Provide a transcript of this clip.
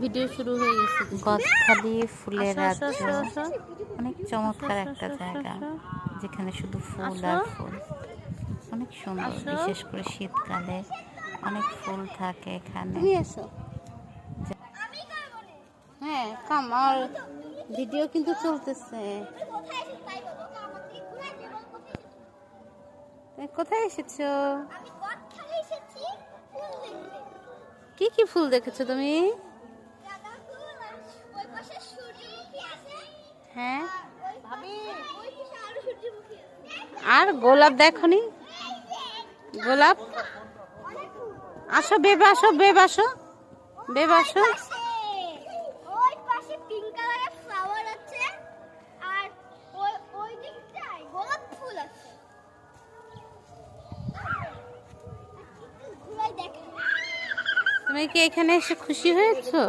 Video শুরু হয়ে গেছে। গদখালি ফুলের রাজ্য, আসো অনেক চমৎকার একটা জায়গা যেখানে শুধু ফুল আর ফুল, অনেক সুন্দর। বিশেষ করে শীতকালে অনেক ফুল থাকে এখানে। তুমি এসো। হ্যাঁ কাম, আর ভিডিও কিন্তু চলতেছে। তুমি কোথায় এসেছো? কি কি ফুল দেখেছো তুমি? হ্যাঁ, আর গোলাপ দেখনি? গোলাপ, আসো বেব, আসো বেব, আসো বেব, আসো। ওই পাশে পিঙ্ক কালারের ফ্লাওয়ার আছে আর ওই দিকটায় গোলাপ ফুল আছে। তুমি কি এখানে এসে খুশি হয়েছো?